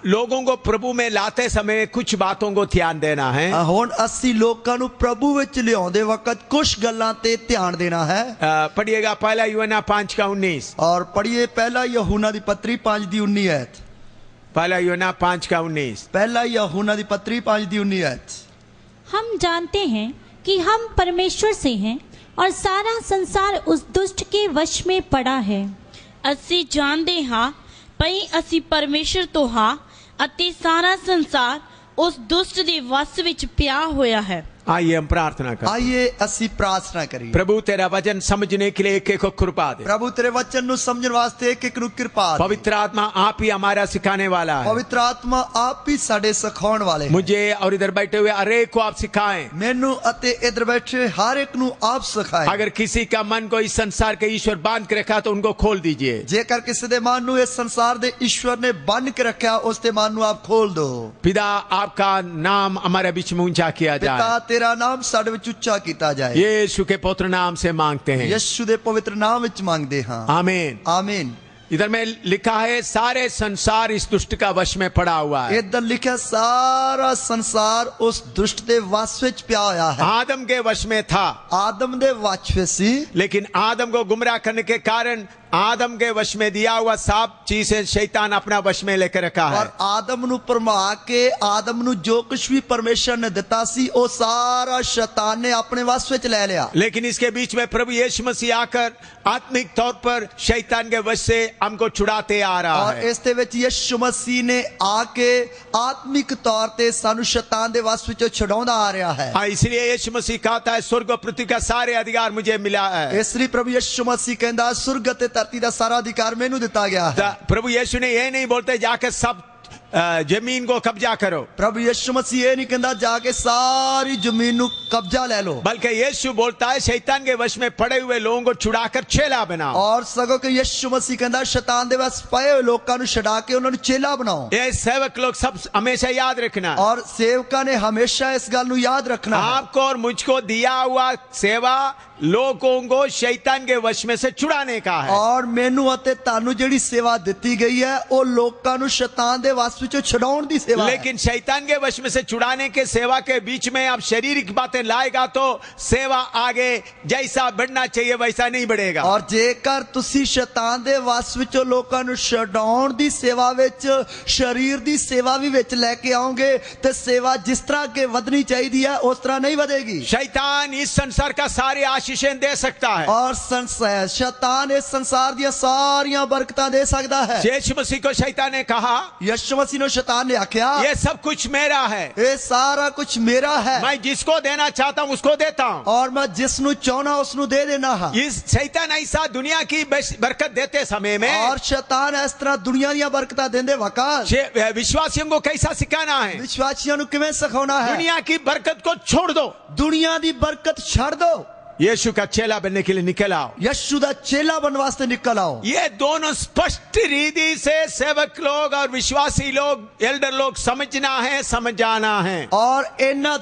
लोगों को प्रभु में लाते समय कुछ बातों को ध्यान देना है। ਹੁਣ ਅਸੀਂ ਲੋਕਾਂ ਨੂੰ ਪ੍ਰਭੂ ਵਿੱਚ ਲਿਆਉਂਦੇ ਵਕਤ ਕੁਝ ਗੱਲਾਂ ਤੇ ਧਿਆਨ ਦੇਣਾ ਹੈ। पढ़िएगा पहला यूहन्ना 5:19 और पढ़िए पहला यूहन्ना दी पत्री 5:19 आयत। पहला यूहन्ना 5:19 पहला यूहन्ना दी पत्री 5:19 आयत। हम जानते हैं कि हम परमेश्वर से हैं और सारा संसार उस दुष्ट के वश में पड़ा है। ਅਸੀਂ ਜਾਣਦੇ ਹਾਂ ਭਈ ਅਸੀਂ ਪਰਮੇਸ਼ਰ ਤੋਂ ਹਾਂ ਅਤੇ ਸਾਰਾ ਸੰਸਾਰ ਉਸ ਦੁਸ਼ਟ ਦੇ ਵਸ ਵਿੱਚ ਪਿਆ ਹੋਇਆ ਹੈ। आइए हम प्रार्थना करें। आइए ਅਸੀਂ प्रार्थना करिए। प्रभु तेरा वचन समझने के लिए एक एक को कृपा दे। प्रभु तेरे वचन ਨੂੰ ਸਮਝਣ ਵਾਸਤੇ ਇੱਕ ਇੱਕ ਨੂੰ ਕਿਰਪਾ ਦੇ। पवित्र आत्मा आप ही हमारा सिखाने वाला है। पवित्र आत्मा आप ही ਸਾਡੇ ਸਿਖਾਉਣ ਵਾਲੇ हैं। मुझे और इधर बैठे हुए हर एक को आप सिखाएं। ਮੈਨੂੰ ਅਤੇ ਇਧਰ ਬੈਠੇ हर एक ਨੂੰ आप सिखाएं। अगर किसी का मन को इस संसार के ईश्वर बांध के रखा तो उनको खोल दीजिए। ਜੇਕਰ ਕਿਸੇ ਦੇ ਮਨ ਨੂੰ ਇਸ ਸੰਸਾਰ ਦੇ ਈਸ਼ਵਰ ਨੇ ਬੰਨ ਕੇ ਰੱਖਿਆ ਉਸ ਦੇ ਮਨ ਨੂੰ ਆਪ ਖੋਲ ਦੋ। पिता आपका नाम हमारे बीच में ऊंचा किया ਪਿਤਾ जाए। ਤੇਰਾ ਨਾਮ ਸਾਡੇ ਵਿੱਚ ਉੱਚਾ ਕੀਤਾ ਜਾਏ। यीशु के पवित्र नाम से मांगते हैं। ਯਿਸੂ ਦੇ ਪਵਿੱਤਰ ਨਾਮ ਵਿੱਚ ਮੰਗਦੇ ਹਾਂ। आमीन। आमीन। इधर में लिखा है सारे संसार इस दुष्ट का वश में पड़ा हुआ है। इधर लिखा सारा संसार उस दुष्ट दे वश ਵਿੱਚ ਪਿਆ ਹੋਇਆ है। आदम के वश में था, आदम दे वश ਵਿੱਚ ਸੀ, लेकिन आदम को गुमराह करने के कारण आदम के वश में दिया हुआ सब चीजें शैतान अपना वश में लेकर रखा है। और आदम ਨੂੰ ਭਰਮਾ ਕੇ आदम ਨੂੰ जो कुछ भी परमेश्वर ने ਦਿੱਤਾ ਸੀ ਉਹ सारा शैतान ने अपने वश ਵਿੱਚ ले लिया। लेकिन इसके बीच में प्रभु यीशु मसीह आकर आत्मिक तौर पर शैतान के वश से हमको छुड़ाते आ रहा और है। ਇਸ ਦੇ ਵਿੱਚ ਯਿਸੂ ਮਸੀਹ ਨੇ ਆ ਕੇ आत्मिक तौर ਤੇ ਸਾਨੂੰ शैतान ਦੇ वश ਵਿੱਚੋਂ ਛੁਡਾਉਂਦਾ ਆ ਰਿਹਾ है। हाँ, इसलिए यीशु मसीह कहता है स्वर्ग और पृथ्वी का सारे अधिकार मुझे मिला है। ਇਸ ਲਈ ਪ੍ਰਭੂ ਯਿਸੂ ਮਸੀਹ ਕਹਿੰਦਾ ਸੁਰਗ ਅਤੇ ਧਰਤੀ ਦਾ ਸਾਰਾ अधिकार ਮੈਨੂੰ ਦਿੱਤਾ ਗਿਆ है। प्रभु यीशु ने ये नहीं बोलते जाकर सब जमीन को कब्जा करो। प्रभु यीशु मसीह ये नहीं कहता जाके सारी जमीन नु कब्जा ले लो, बल्कि यीशु बोलता है शैतान के वश में पड़े हुए लोगों को छुड़ाकर चेला बनाओ। और सगों के यीशु मसीह कहता शैतान दे वश पए हुए लोकां नु छुड़ा के उन्हां नु चेला बनाओ। ये सेवक लोग सब हमेशा याद रखना, और सेवका ने हमेशा इस गल नु याद रखना है। आपको और मुझको दिया हुआ सेवा लोगों को शैतान के वश में से छुड़ाने का है। और मेनू अते तानू जेड़ी सेवा दी गई है वो लोकां नु शैतान दे वश विचों छुड़ाउण दी सेवा है। लेकिन शैतान के वश में से छुड़ाने के सेवा के बीच में आप शारीरिक बातें लाएगा तो सेवा आगे जैसा बढ़ना चाहिए वैसा नहीं बढ़ेगा। और जेकर तुसी शैतान दे वश विचों लोकां नु छुड़ाउण दी सेवा विच शरीर दी सेवा भी विच लेके आओगे ते सेवा जिस तरह के वधनी चाहिए है उस तरह नहीं वधेगी। शैतान इस संसार का सारे आशीषें दे सकता है और शैतान इस संसार दी सारियां बरकतां दे सकता है। यीशु मसीह को शैतान ने कहा, यीशु मसीह ने शैतान ने आख्या ये सब कुछ मेरा है, ये सारा कुछ मेरा है, मैं जिसको देना चाहता हूं उसको देता हूं और मैं जिसनु चाहना उसनु दे देना है। इस शैतान ऐसा दुनिया की बरकत देते समय में और शैतान इस तरह दुनिया दी बरकतां देंदे वक्त विश्वासियों को कैसा सिखाना है, विश्वासियों नु किवें सिखाना है। दुनिया की बरकत को छोड़ दो, दुनिया दी बरकत छोड़ दो, यीशु का चेला बनने के लिए निकल आओ, यीशु दा चेला बनने वास्ते निकल आओ। ये दोनों स्पष्ट रीति से सेवक लोग और विश्वासी लोग एल्डर लोग समझना है, समझाना है। और इन्हां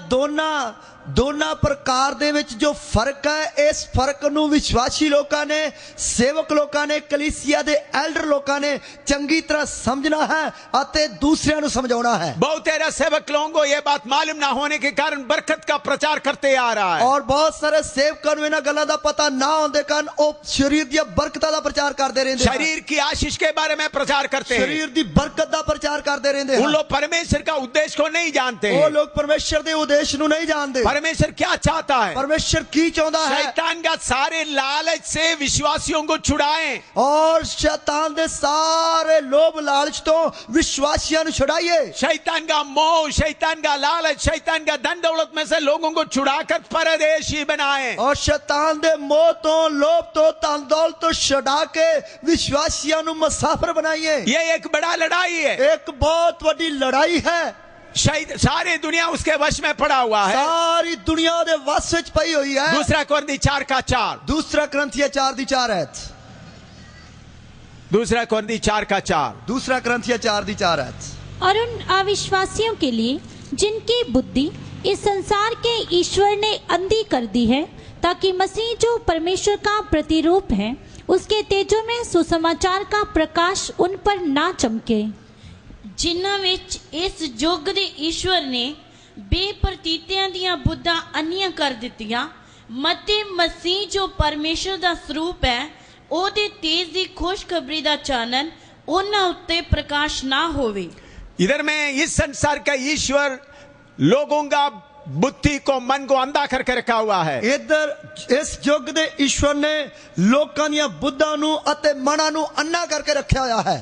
दोना प्रकार दे विच जो फर्क है इस फर्क नु विश्वासी लोकां ने सेवक लोकां ने कलीसिया दे एल्डर लोकां ने चंगी तरह समझना है अते दूसरियां नु समझाउणा है। बहुत सारे सेवक लोगों को यह बात मालूम ना होने के कारण बरकत का प्रचार करते आ रहा है। और बहुत सारे सेवकां नु इन्हां गल्लां दा पता ना होंदे कारण ओ शरीर दी बरकतां दा प्रचार करदे रहिंदे, शरीर की आशीष के बारे में प्रचार करते हैं, शरीर दी बरकत दा प्रचार करदे रहिंदे। उन लोग परमेश्वर का उद्देश्य को नहीं जानते, वो लोग परमेश्वर दे उद्देश्य नु नहीं जानते। परमेश्वर क्या चाहता है, परमेश्वर की चाहता है। शैतान का सारे लालच से विश्वासियों को छुड़ाएं, और शैतान दे सारे लोभ लालच तो विश्वासियों को छुड़ाइए। शैतान का मोह, शैतान का लालच, शैतान का धन दौलत में से लोगों को छुड़ाकर परदेशी बनाएं। और शैतान दे मोह तो लोभ तो धन दौलत तो छुड़ा के विश्वासियों को मुसाफिर बनाइए। ये एक बड़ा लड़ाई है, एक बहुत बड़ी लड़ाई है। सारी दुनिया उसके वश में पड़ा हुआ है, सारी दुनिया दे वश विच पई हुई है। दूसरा कोरिन्थी 4:4, दूसरा कोरिन्थिया 4:4 है। दूसरा कोरिन्थी 4:4, दूसरा कोरिन्थिया 4:4 है। और उन अविश्वासियों के लिए जिनकी बुद्धि इस संसार के ईश्वर ने अंधी कर दी है, ताकि मसीह जो परमेश्वर का प्रतिरूप है उसके तेजों में सुसमाचार का प्रकाश उन पर ना चमके। ਜਿਨ੍ਹਾਂ ਵਿੱਚ ਇਸ ਯੁੱਗ ਦੇ ਈਸ਼ਵਰ ਨੇ ਬੇਪਰਤੀਤਿਆਂ ਦੀਆਂ ਬੁੱਧਾਂ ਅੰਨੀਆਂ ਕਰ ਦਿੱਤੀਆਂ ਮਤੇ ਮਸੀਹ ਜੋ ਪਰਮੇਸ਼ਰ ਦਾ ਸਰੂਪ ਹੈ ਉਹਦੇ ਤੇਜ ਦੀ ਖੁਸ਼ਖਬਰੀ ਦਾ ਚਾਨਣ ਉਹਨਾਂ ਉੱਤੇ ਪ੍ਰਕਾਸ਼ ਨਾ ਹੋਵੇ। इधर में इस संसार का ईश्वर लोगों का बुद्धि को मन को अंधा करके रखा हुआ है। ਇਧਰ ਇਸ ਯੁੱਗ ਦੇ ਈਸ਼ਵਰ ਨੇ ਲੋਕਾਂ ਦੀਆਂ ਬੁੱਧਾਂ ਨੂੰ ਅਤੇ ਮਨਾਂ ਨੂੰ ਅੰਨਾ ਕਰਕੇ ਰੱਖਿਆ ਹੋਇਆ ਹੈ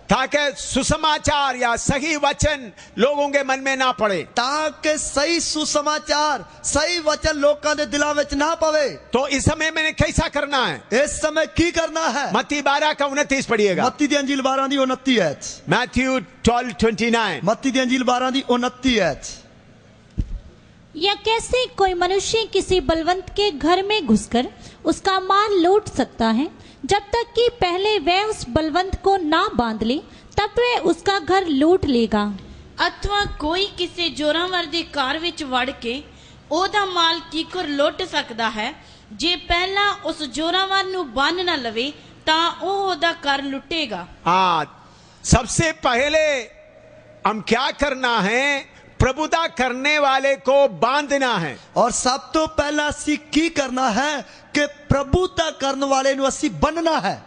ताकि सुसमाचार या सही वचन लोगों के मन में ना पड़े। ਤਾਂ ਕਿ ਸਹੀ ਸੁਸਮਾਚਾਰ ਸਹੀ ਵਚਨ ਲੋਕਾਂ ਦੇ ਦਿਲਾਂ ਵਿੱਚ ਨਾ ਪਵੇ। तो इस समय मैंने कैसा करना है? ਇਸ ਸਮੇਂ ਕੀ ਕਰਨਾ ਹੈ? मत्ती 12 का 29 पढ़िएगा। ਮੱਤੀ ਦੀ ਅੰਜੀਲ 12 ਦੀ 29 ਐਤ। मैथ्यू 12:29। मत्ती दी अंजील 12 दी 29 ऐत। या कैसे कोई मनुष्य किसी बलवंत के घर में घुसकर उसका माल लूट सकता है जब तक कि पहले वह उस बलवंत को ना बांध ले तब वह उसका घर लूट लेगा। अथवा कोई किसी जोरावर ਦੇ ਘਰ ਵਿੱਚ ਵੜ ਕੇ ਉਹਦਾ ਮਾਲ ਕੀਕਰ ਲੁੱਟ ਸਕਦਾ ਹੈ ਜੇ ਪਹਿਲਾਂ ਉਸ ਜੋਰਾਵਰ ਨੂੰ ਬੰਨ ਨਾ ਲਵੇ ਤਾਂ ਉਹ ਉਹਦਾ ਘਰ ਲੁੱਟੇਗਾ। हाँ, सबसे पहले हम क्या करना है? प्रभुता करने वाले को बांधना है। और सब तो पहला असी की करना है कि प्रभुता करने वाले नु असी बनना है।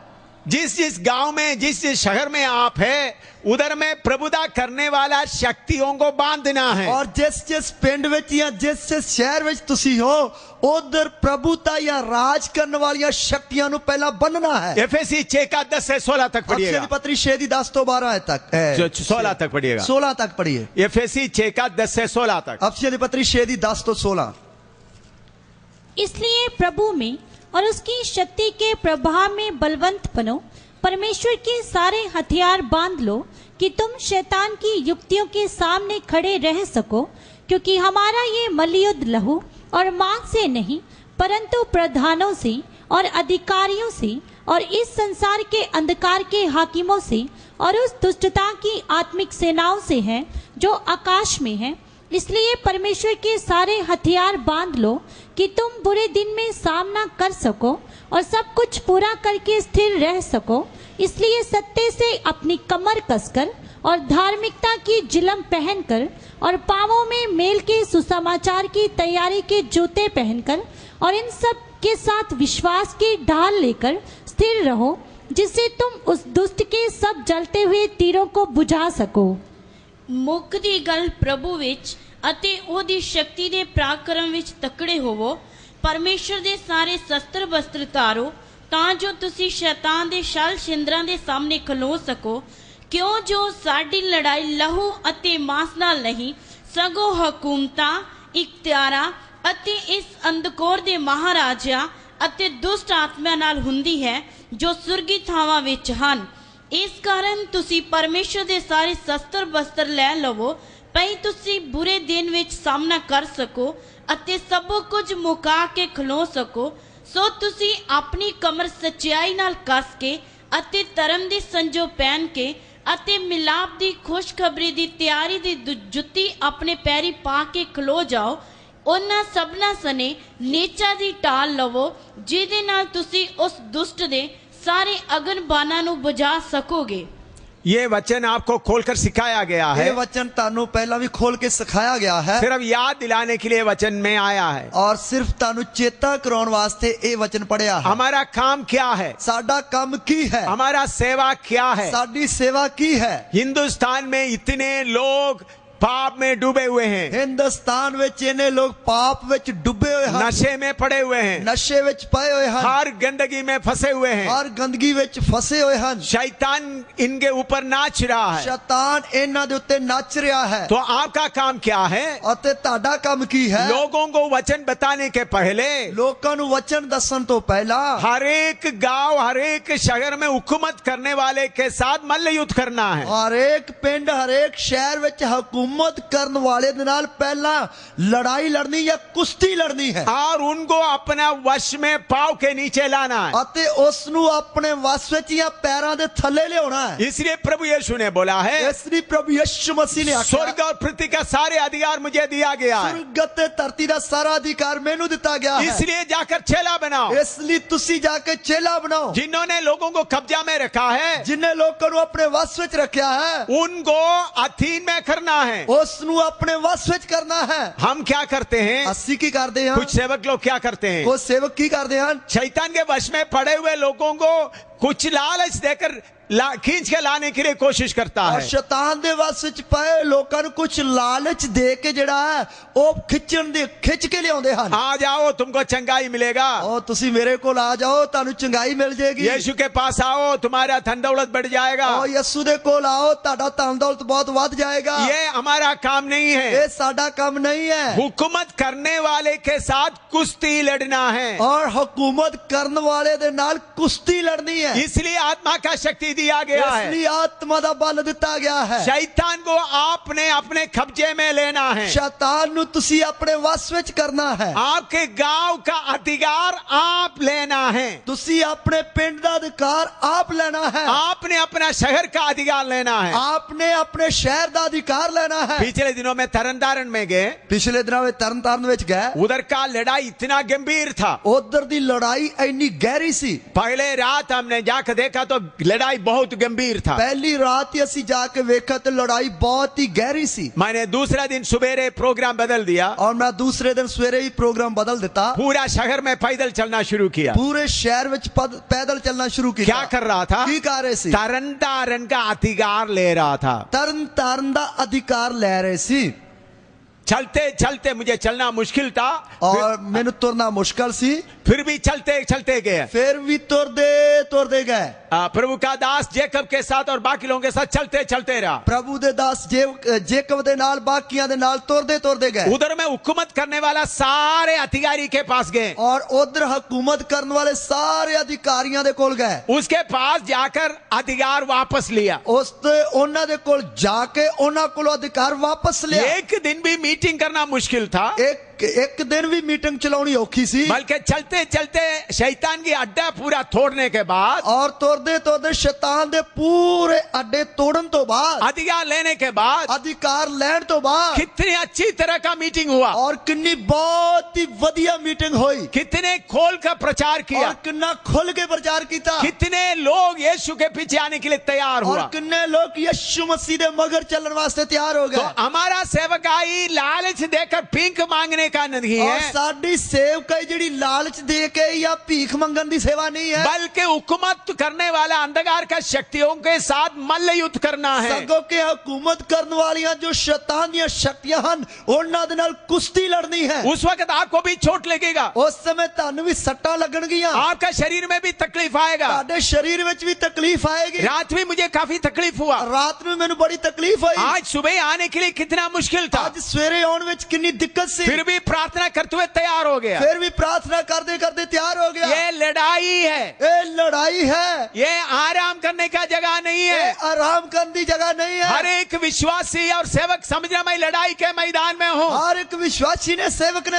जिस जिस गांव में जिस जिस शहर में आप है उधर में प्रभुता करने वाला शक्तियों को बांधना है। और जिस जिस पिंड विच या जिस जिस शहर विच तुसी हो उधर प्रभुता या राज करने वाली शक्तियां नु पहला बनना है। एफएसी 6 का 10 से 16 तक पढ़िएगा। अफसी पत्री 6 दी 10 तो 12 तक 16 तक पढ़िएगा। 16 तक पढ़िए। एफएसी 6 का 10 से 16 तक। अफसी पत्री 6 दी 10 तो 16। इसलिए प्रभु में और उसकी शक्ति के प्रभाव में बलवंत बनो, परमेश्वर के सारे हथियार बांध लो कि तुम शैतान की युक्तियों के सामने खड़े रह सको, क्योंकि हमारा ये मल्लयुद्ध लहू और मांस से नहीं परंतु प्रधानों से और अधिकारियों से और इस संसार के अंधकार के हाकिमों से और उस दुष्टता की आत्मिक सेनाओं से है जो आकाश में है। इसलिए परमेश्वर के सारे हथियार बांध लो कि तुम बुरे दिन में सामना कर सको और सब कुछ पूरा करके स्थिर रह सको। इसलिए सत्य से अपनी कमर कसकर और धार्मिकता की जिलम पहनकर और पांवों में मेल के सुसमाचार की तैयारी के जूते पहनकर और इन सब के साथ विश्वास की ढाल लेकर स्थिर रहो, जिससे तुम उस दुष्ट के सब जलते हुए तीरों को बुझा सको। ਮੁੱਖ ਦੀ ਗੱਲ ਪ੍ਰਭੂ ਵਿੱਚ ਅਤੇ ਉਹਦੀ ਸ਼ਕਤੀ ਦੇ ਪਰਾਕਰਮ ਵਿੱਚ ਤਕੜੇ ਹੋਵੋ। ਪਰਮੇਸ਼ਰ ਦੇ ਸਾਰੇ ਸ਼ਸਤਰ ਬਸਤਰ ਧਾਰੋ ਤਾਂ ਜੋ ਤੁਸੀਂ ਸ਼ੈਤਾਨ ਦੇ ਛਲ ਛਿੰਦਰਾਂ ਦੇ ਸਾਹਮਣੇ ਖਲੋ ਸਕੋ, ਕਿਉਂ ਜੋ ਸਾਡੀ ਲੜਾਈ ਲਹੂ ਅਤੇ ਮਾਂਸ ਨਾਲ ਨਹੀਂ ਸਗੋਂ ਹਕੂਮਤਾਂ, ਇਖਤਿਆਰਾਂ ਅਤੇ ਇਸ ਅੰਧਕਾਰ ਦੇ ਮਹਾਰਾਜਿਆਂ ਅਤੇ ਦੁਸ਼ਟ ਆਤਮਿਆਂ ਨਾਲ ਹੁੰਦੀ ਹੈ ਜੋ ਸੁਰਗੀ ਥਾਵਾਂ ਵਿੱਚ ਹਨ। ਇਸ ਕਾਰਨ ਤੁਸੀਂ ਪਰਮੇਸ਼ਰ ਦੇ ਸਾਰੇ ਸ਼ਸਤਰ ਬਸਤਰ ਲੈ ਲਵੋ ਭਈ ਤੁਸੀਂ ਬੁਰੇ ਦਿਨ ਵਿੱਚ ਸਾਹਮਣਾ ਕਰ ਸਕੋ ਅਤੇ ਸਭ ਕੁਝ ਮੁਕਾ ਕੇ ਖਲੋ ਸਕੋ। ਸੋ ਤੁਸੀਂ ਆਪਣੀ ਕਮਰ ਸੱਚਾਈ ਨਾਲ ਕੱਸ ਕੇ ਅਤੇ ਧਰਮ ਦੀ ਸੰਜੋ ਪਹਿਨ ਕੇ ਅਤੇ ਮਿਲਾਪ ਦੀ ਖੁਸ਼ਖਬਰੀ ਦੀ ਤਿਆਰੀ ਦੀ ਜੁੱਤੀ ਆਪਣੇ ਪੈਰੀ ਪਾ ਕੇ ਖਲੋ ਜਾਓ। ਉਹਨਾਂ ਸਭਨਾ ਸਨੇ ਨੇਚਾ ਦੀ ਢਾਲ ਲਵੋ ਜਿਹਦੇ ਨਾਲ ਤੁਸੀਂ ਉਸ ਦੁਸ਼ਟ ਦੇ सारे अगन बाना नु बुझा सकोगे। ये वचन आपको खोलकर सिखाया गया है। ये वचन तानु पहला भी खोल के सिखाया गया है। सिर्फ याद दिलाने के लिए वचन में आया है और सिर्फ तानु चेता कराने वास्ते ये वचन पढ़िया है। हमारा काम क्या है? साडा काम की है? हमारा सेवा क्या है? साडी सेवा की है? हिंदुस्तान में इतने लोग पाप में डूबे हुए हैं। हिंदुस्तान विच इन्ने लोग पाप विच डूबे हुए हैं, नशे में पड़े हुए हैं, नशे विच पए हुए हैं, हर गंदगी में फंसे हुए हैं, हर गंदगी विच फंसे हुए हैं। शैतान इनके ऊपर नाच रहा है। शैतान इन्हां दे उत्ते नाच रहा है। तो आपका काम क्या है? अते ताड़ा काम की है? लोगों को वचन बताने के पहले, लोकां नू वचन दसन तो पहला हर एक गांव हर एक शहर में हुकूमत करने वाले के साथ मल्ल युद्ध करना है। हर एक पिंड हर एक शहर विच हुकूमत हुकूमत करने वाले दे नाल पहला लड़ाई लड़नी या कुश्ती लड़नी है और उनको अपना वश में पाव के नीचे लाना है। अते उस नु अपने वश विच या पैरां दे थल्ले लियाउणा है। इसलिए प्रभु यीशु ने बोला है, इसलिए प्रभु यीशु मसीह ने आख्या स्वर्ग और पृथ्वी का सारे अधिकार मुझे दिया गया है, स्वर्ग ते धरती दा सारा अधिकार मैनू दिता गया है। इसलिए जाकर चेला बनाओ। इसलिए तुसी जाके चेला बनाओ। जिन्होंने लोगों को कब्जा में रखा है, जिन्हें लोगों को अपने वश विच रखा है, उनको अधीन में करना है, उस नु अपने वश विच करना है। हम क्या करते हैं? अस्सी की करते हैं, कुछ सेवक लोग क्या करते हैं? वो सेवक की करते हैं, शैतान के वश में पड़े हुए लोगों को कुछ लालच देकर खींच के लाने के लिए कोशिश करता और है। शैतान दे वश विच पए लोकां नु कुछ लालच दे के जेड़ा है ओ खिच के लियाउंदे हन। आ जाओ, तुमको चंगाई मिलेगा। ओ तुसी मेरे कोल आ जाओ, तानू चंगाई मिल जाएगी। यीशु के पास आओ, तुम्हारा धन दौलत बढ़ जाएगा। ओ यीशु दे कोल आओ, ताड़ा धन दौलत बहुत वध जाएगा। ये हमारा काम नहीं है, ये साडा काम नहीं है। हुकूमत करने वाले के साथ कुश्ती लड़ना है, और हुकूमत करने वाले दे नाल कुश्ती लड़नी है। इसलिए आत्मा का शक्ति दिया गया है। इसलिए आत्मा दा बल दिता गया है। शैतान को आपने अपने कब्जे में लेना है, शैतान नु तुसी अपने वश विच करना है। आपके गांव का अधिकार आप लेना है, तुसी अपने पिंड दा अधिकार आप लेना है। आपने अपना शहर का अधिकार लेना है। आपने अपने शहर दा अधिकार लेना है। पिछले दिनों में तरनतारन में गए, पिछले दिनों में तरनतारन विच गए, उधर का लड़ाई इतना गंभीर था, उधर दी लड़ाई इतनी गहरी सी। पहले रात हमने जाकर देखा तो लड़ाई बहुत गंभीर था। पहली रात ही असी जाके देखा तो लड़ाई बहुत ही गहरी सी। मैंने दूसरा दिन सुबेरे प्रोग्राम बदल दिया और मैं दूसरे दिन सवेरे ही प्रोग्राम बदल देता। पूरा शहर में पैदल चलना शुरू किया। पूरे शहर विच पैदल चलना शुरू किया। क्या कर रहा था? की कर रहे सी? तरनतारन का अधिकार ले रहा था। तरनतारन दा अधिकार ले रहे सी। चलते चलते मुझे चलना मुश्किल था और मैंने तुरना मुश्किल सी, फिर भी चलते चलते गए। फिर भी तुरदे गए। प्रभु का दास जेकब के साथ और बाकी लोगों के साथ चलते चलते रहा। प्रभु दे दास जेकब दे नाल बाकियां दे नाल तुरदे गए। उधर में हुकूमत करने वाला सारे अधिकारी के पास गए और उधर हुकूमत करने वाले सारे अधिकारियों दे कोल गए। उसके पास जाकर अधिकार वापस लिया। उस उन्हां दे कोल जाके उन्हां कोल अधिकार वापस लिया। एक दिन भी मीटिंग करना मुश्किल था। एक दिन भी मीटिंग चलानी औखी सी। बल्कि चलते चलते शैतान की अड्डा पूरा तोड़ने के बाद और तोड़ते शैतान दे पूरे अड्डे तोड़न तो बाद, अधिकार लेने के बाद, अधिकार लेने तो बाद कितनी अच्छी तरह का मीटिंग हुआ और कितनी बहुत ही वधिया मीटिंग हुई। कितने खोल का प्रचार किया और कितना खुल के प्रचार किया। कितने लोग यीशु के पीछे आने के लिए तैयार हुआ और कितने लोग यीशु मसीह दे मगर चलने वास्ते तैयार हो गए। तो हमारा सेवकाई लालच देकर भीख मांगने का नहीं और है, साडी सेवकाई जेड़ी लालच दे के या भीख मंगन दी सेवा नहीं है, बल्कि हुकूमत करने वाला अंधकार का शक्तियों के साथ मल्ल युद्ध करना है। सगों के हुकूमत करने वालियां जो शैतान दी शक्तियां हन उन्हां दे नाल कुश्ती लड़नी है। उस वक्त आपको भी चोट लगेगा, उस समय तानू भी सट्टा लगणगियां, आपका शरीर में भी तकलीफ आएगा, ताडे शरीर विच भी तकलीफ आएगी। रात में मुझे काफी तकलीफ हुआ, रात में मैनू बड़ी तकलीफ हुई। आज सुबह आने के लिए कितना मुश्किल था, आज सवेरे आउण विच कितनी दिक्कत सी, फिर भी प्रार्थना करते हुए तैयार हो गया। फिर भी प्रार्थना करते करते तैयार हो गया। ये लड़ाई है, ये लड़ाई है, ये आराम करने का जगह नहीं ये है। आराम करने की जगह नहीं है। हर एक विश्वासी और सेवक समझना मैं लड़ाई के मैदान में हूँ। हर एक विश्वासी ने सेवक ने